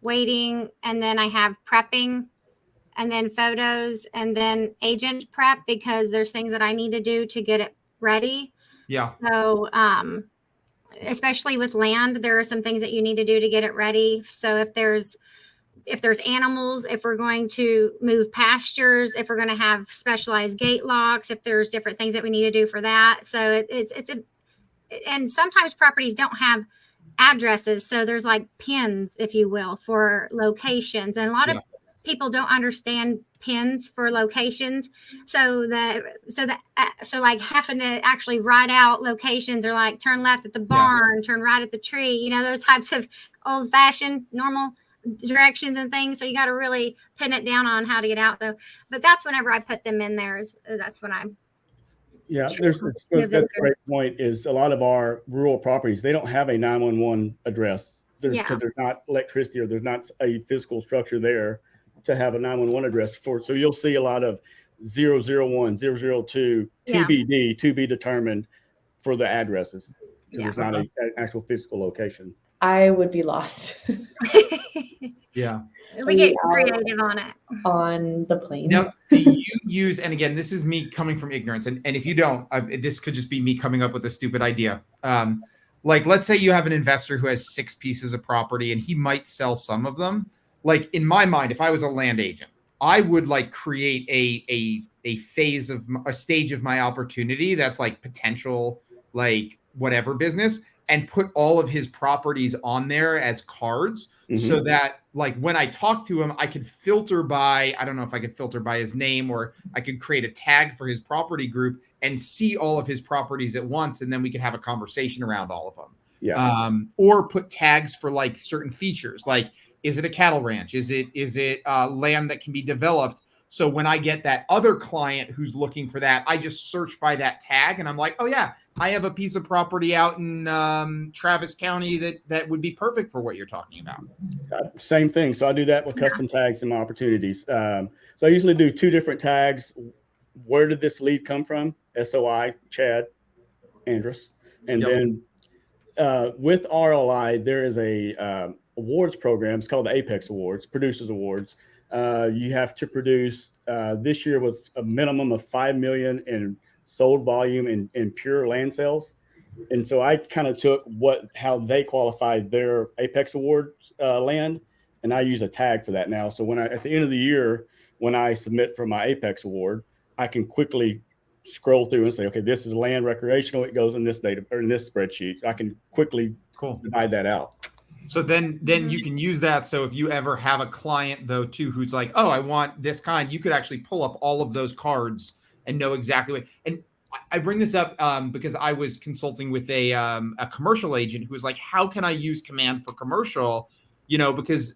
waiting, and then I have prepping, and then photos, and then agent prep, because there's things that I need to do to get it ready. Yeah. So, especially with land, there are some things that you need to do to get it ready. So if there's animals, if we're going to move pastures, if we're going to have specialized gate locks, if there's different things that we need to do for that. So and sometimes properties don't have addresses. So there's like pins, if you will, for locations. And a lot of people don't understand pins for locations. So like having to actually write out locations, or like turn left at the barn, turn right at the tree, those types of old fashioned normal directions and things. So you got to really pin it down on how to get out though. But that's whenever I put them in there, that's when I'm. Yeah, that's a great point. Is a lot of our rural properties, they don't have a 911 address. Because there's not electricity, or there's not a physical structure there to have a 911 address for. So you'll see a lot of 001, 002, TBD, to be determined, for the addresses. So there's not an actual physical location. I would be lost. Yeah. We get creative on it. On the planes. Now, do you use, and again, this is me coming from ignorance, and if you don't, this could just be me coming up with a stupid idea. Like, let's say you have an investor who has 6 pieces of property, and he might sell some of them. Like, in my mind, if I was a land agent, I would like create a phase of a stage of my opportunity that's like potential, like whatever business, and put all of his properties on there as cards, so that like when I talk to him, I could filter by, I don't know if I could filter by his name, or I could create a tag for his property group and see all of his properties at once. And then we could have a conversation around all of them. Yeah. Or put tags for like certain features. Like, is it a cattle ranch? Is it land that can be developed? So when I get that other client who's looking for that, I just search by that tag, and I'm like, oh yeah, I have a piece of property out in Travis County that would be perfect for what you're talking about. Same thing. So I do that with custom tags and my opportunities. So I usually do 2 different tags. where did this lead come from? SOI, Chad, Andrus. And then with RLI, there is a awards program. It's called the Apex Awards, Producers Awards. You have to produce, this year was a minimum of 5 million in sold volume in pure land sales. And so I kind of took how they qualified their Apex Award land, and I use a tag for that now. So when at the end of the year, when I submit for my Apex Award, I can quickly scroll through and say, okay, this is land recreational. It goes in this data or in this spreadsheet. I can quickly divide that out. So then you can use that. So if you ever have a client though too, who's like, oh, I want this kind, you could actually pull up all of those cards and know exactly what. And I bring this up because I was consulting with a commercial agent who was like, how can I use Command for commercial? Because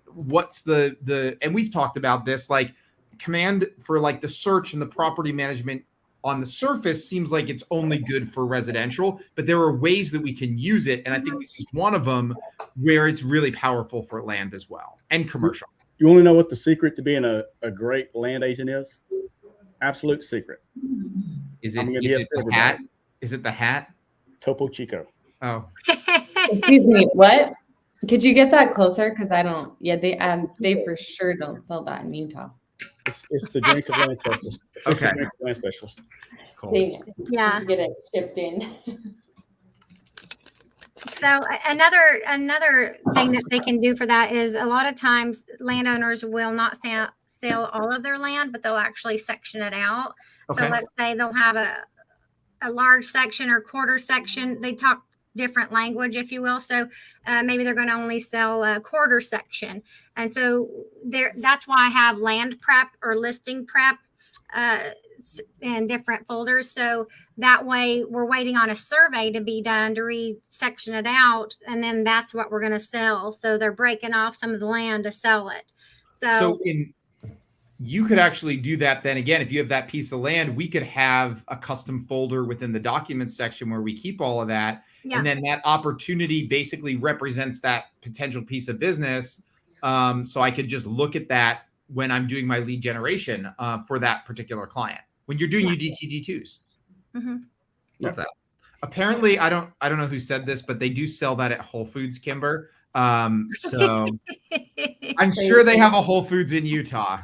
what's the and we've talked about this, like Command for like the search and the property management on the surface seems like it's only good for residential, but there are ways that we can use it. And I think this is one of them where it's really powerful for land as well and commercial. You want to know what the secret to being a great land agent is? Absolute secret. Is it the hat? Is it the hat? Topo Chico. Oh. Excuse me, what? Could you get that closer? Because I don't. Yeah, they for sure don't sell that in Utah. It's the drink of land specialist. Okay. Land specialist. Cool. Dang it. Yeah. To get it shipped in. So another thing that they can do for that is a lot of times landowners will not sell all of their land, but they'll actually section it out. Okay. So let's say they'll have a large section or quarter section. They talk different language, if you will. So maybe they're going to only sell a quarter section. And so that's why I have land prep or listing prep in different folders. So that way we're waiting on a survey to be done to re-section it out. And then that's what we're going to sell. So they're breaking off some of the land to sell it. So you could actually do that then again. If you have that piece of land, we could have a custom folder within the documents section where we keep all of that. Yeah. And then that opportunity basically represents that potential piece of business. So I could just look at that when I'm doing my lead generation for that particular client. When you're doing your DTD2s. Mm-hmm. Love that. Apparently, I don't know who said this, but they do sell that at Whole Foods, Kimber. So I'm sure they have a Whole Foods in Utah.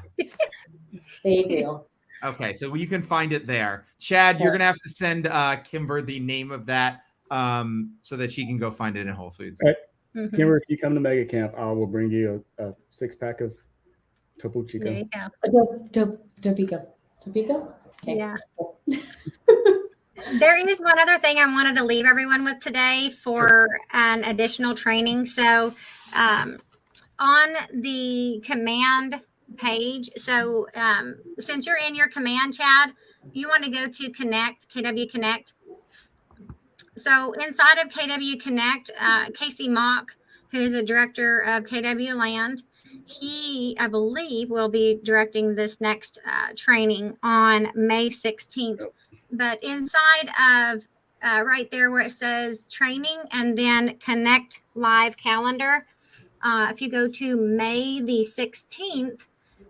They do. Okay, so you can find it there. Chad, you're gonna have to send Kimber the name of that so that she can go find it in Whole Foods. All right. Mm-hmm. Kimber, if you come to Mega Camp, I will bring you a 6-pack of Topo Chico. There you go. Topico? Okay. Yeah. There is one other thing I wanted to leave everyone with today for an additional training. So on the Command page, so since you're in your Command, Chad, you want to go to Connect, KW Connect. So inside of KW Connect, Casey Mock, who is the director of KW Land, he, I believe, will be directing this next training on May 16th. But inside of right there where it says training and then Connect Live Calendar, if you go to May the 16th,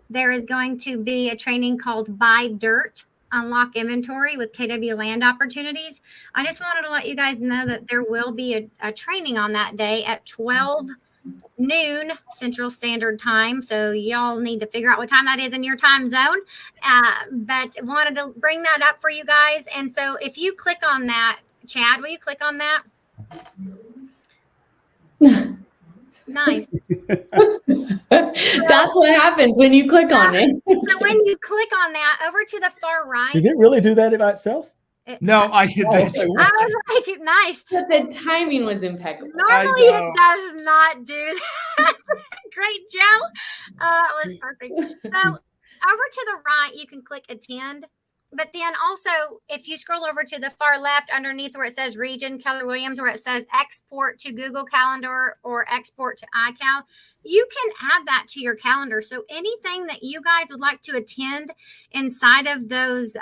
there is going to be a training called Buy Dirt, Unlock Inventory with KW Land Opportunities. I just wanted to let you guys know that there will be a training on that day at 12 noon Central Standard Time. So y'all need to figure out what time that is in your time zone. But wanted to bring that up for you guys. And so if you click on that, Chad, will you click on that? Nice. That's what happens when you click on it. So when you click on that, over to the far right. Did it really do that by itself? No, I did that. I was like, nice. But the timing was impeccable. Normally it does not do that. Great, Joe. It was perfect. So over to the right, you can click attend. But then also, if you scroll over to the far left underneath where it says region, Keller Williams, where it says export to Google Calendar or export to iCal, you can add that to your calendar. So anything that you guys would like to attend inside of those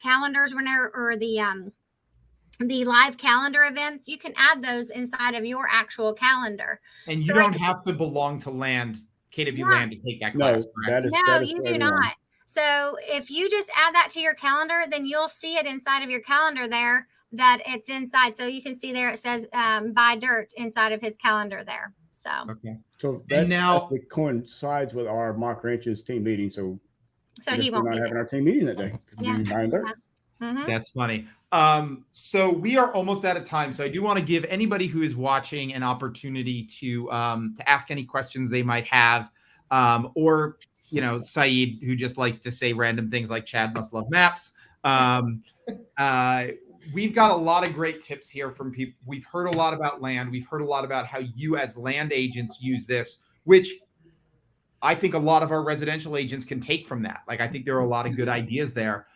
calendars, or the live calendar events, you can add those inside of your actual calendar. And you don't have to belong to KW Land to take that class. No, you do not. So if you just add that to your calendar, then you'll see it inside of your calendar there that it's inside. So you can see there it says buy dirt inside of his calendar there. So Okay. So that And now- actually coincides with our Mark Ranch's team meeting. So he we're won't not be having there. our team meeting that day. Yeah. We're buying dirt. Mhm. That's funny. So we are almost out of time. So I do want to give anybody who is watching an opportunity to ask any questions they might have, or Saeed, who just likes to say random things like Chad must love maps. We've got a lot of great tips here from people. We've heard a lot about land. We've heard a lot about how you as land agents use this, which I think a lot of our residential agents can take from that. Like, I think there are a lot of good ideas there.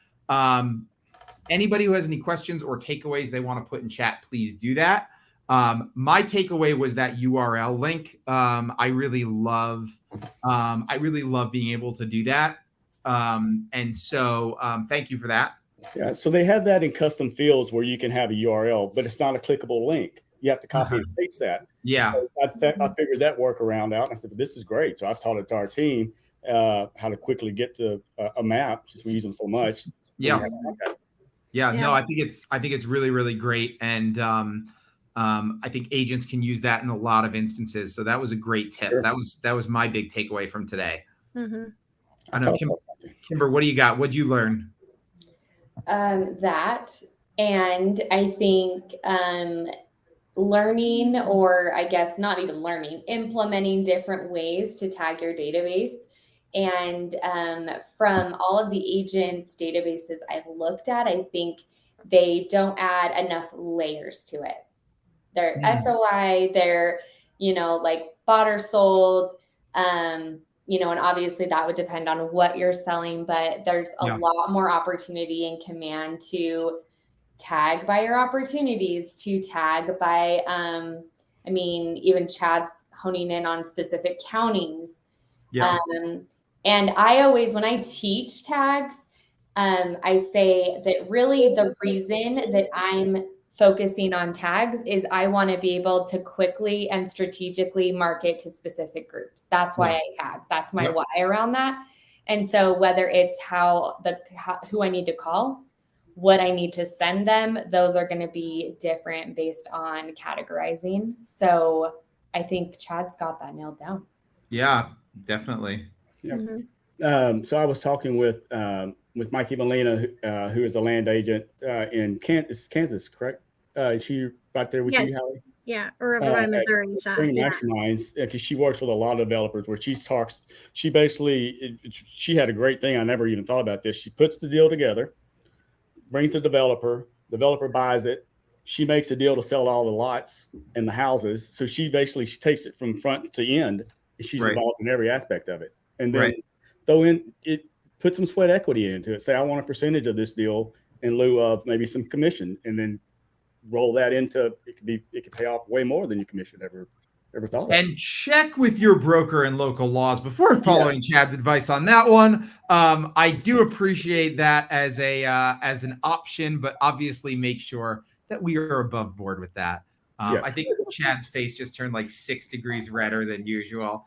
Anybody who has any questions or takeaways they want to put in chat, please do that. My takeaway was that URL link. I really love being able to do that. And so thank you for that. Yeah. So they have that in custom fields where you can have a URL, but it's not a clickable link. You have to copy and paste that. Yeah. So I figured that workaround out. And I said, but this is great. So I've taught it to our team how to quickly get to a map since we use them so much. Yeah. No, I think it's really, really great. And I think agents can use that in a lot of instances. So that was a great tip. Sure. That was my big takeaway from today. Mm-hmm. I know, Kimber, what do you got? What'd you learn? That, and I think learning, or I guess not even learning, implementing different ways to tag your database. And from all of the agents' databases I've looked at, I think they don't add enough layers to it. They're SOI, they're, like bought or sold, and obviously that would depend on what you're selling, but there's a lot more opportunity in Command to tag by your opportunities, to tag by, even Chad's honing in on specific counties. Yeah. And I always, when I teach tags, I say that really the reason that I'm focusing on tags is I want to be able to quickly and strategically market to specific groups. That's why I tag. That's my why around that. And so whether it's who I need to call, what I need to send them, those are going to be different based on categorizing. So I think Chad's got that nailed down. Yeah, definitely. Yeah. So I was talking with Mikey Molina, who is a land agent in Kansas, correct? Is she right there with you, Hallie? Yeah, or over by Missouri side. Yeah. Masterminds, because she works with a lot of developers where she had a great thing. I never even thought about this. She puts the deal together, brings the developer buys it. She makes a deal to sell all the lots and the houses. So she takes it from front to end. And she's involved in every aspect of it. And then put some sweat equity into it. Say, I want a percentage of this deal in lieu of maybe some commission, and then roll that into it could pay off way more than your commission ever thought of. And check with your broker and local laws before following Chad's advice on that one. I do appreciate that as an option, but obviously make sure that we are above board with that. I think Chad's face just turned like 6 degrees redder than usual.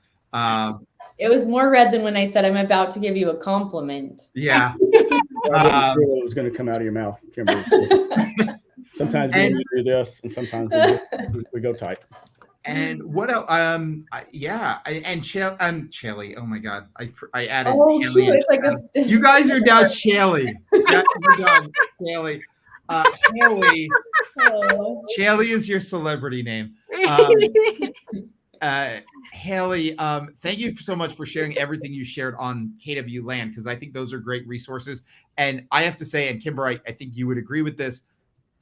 It was more red than when I said I'm about to give you a compliment. Yeah. I wasn't sure what was going to come out of your mouth, Kimber. Sometimes we do this, and sometimes we go tight. And what else? Chaley. Oh my God, I added. Oh, shoot, it's like you guys are now Chaley. We're done, Chaley. Hallie. Chaley is your celebrity name. Hallie, thank you so much for sharing everything you shared on KW Land, because I think those are great resources. And I have to say, and Kimber, I think you would agree with this,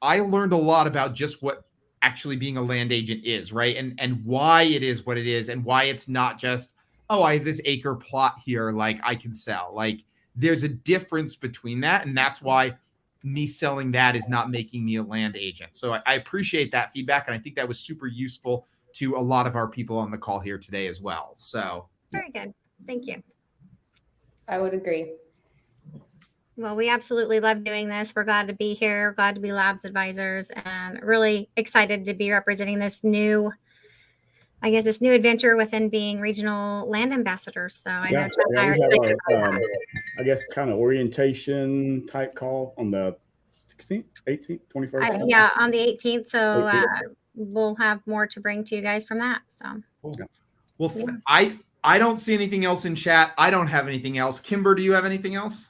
I learned a lot about just what actually being a land agent is, right? And why it is what it is, and why it's not just, oh, I have this acre plot here, like I can sell. Like there's a difference between that. And that's why me selling that is not making me a land agent. So I appreciate that feedback. And I think that was super useful to a lot of our people on the call here today as well. So very good. Thank you. I would agree. Well, we absolutely love doing this. We're glad to be here, glad to be Labs advisors, and really excited to be representing this new I guess, this new adventure within being regional land ambassadors. So I know Chad and I are we have excited about our, that. I guess, kind of orientation type call on the 16th, 18th, 21st. Yeah, on the 18th. So 18th. we'll have more to bring to you guys from that. So Well, I don't see anything else in chat. I don't have anything else. Kimber, do you have anything else?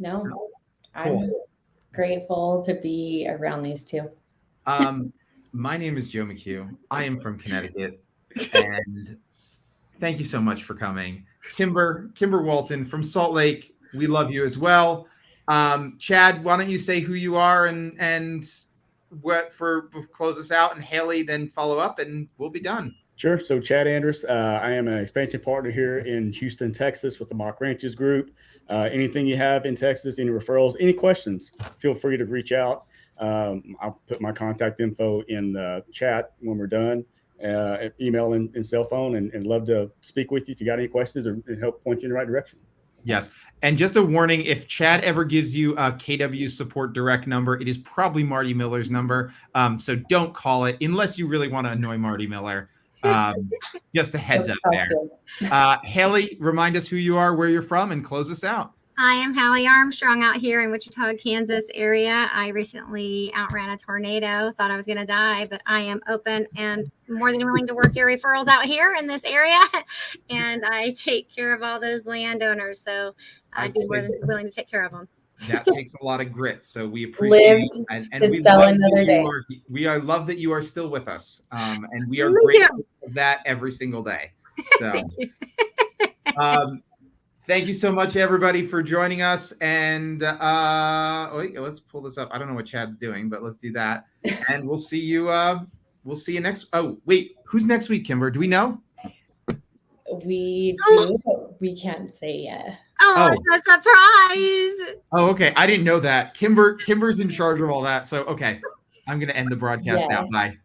No, I'm just grateful to be around these two. My name is Joe McHugh. I am from Connecticut, and thank you so much for coming. Kimber Walton from Salt Lake. We love you as well. Chad, why don't you say who you are and what for close us out, and Hallie then follow up, and we'll be done. Sure. So Chad LANDrus, I am an expansion partner here in Houston, Texas with the Mock Ranches Group. Anything you have in Texas, any referrals, any questions, feel free to reach out. I'll put my contact info in the chat when we're done, email and cell phone, and love to speak with you if you got any questions or help point you in the right direction. Yes. And just a warning, if Chad ever gives you a KW support direct number, it is probably Marty Miller's number. So don't call it unless you really want to annoy Marty Miller. Just a heads up there. Hallie, remind us who you are, where you're from, and close us out. I am Hallie Armstrong out here in Wichita, Kansas area. I recently outran a tornado, thought I was going to die, but I am open and more than willing to work your referrals out here in this area. And I take care of all those landowners. So I'd be more than willing to take care of them. That takes a lot of grit. So we appreciate it. And to we sell love another day. Love that you are still with us. And we are grateful for that every single day. So Thank you. Thank you so much, everybody, for joining us. And wait, let's pull this up. I don't know what Chad's doing, but let's do that. And we'll see you. We'll see you next. Oh, wait, who's next week, Kimber? Do we know? We do, but we can't say yet. Oh, it's a surprise. Oh, okay. I didn't know that. Kimber's in charge of all that. So, okay. I'm going to end the broadcast now. Bye.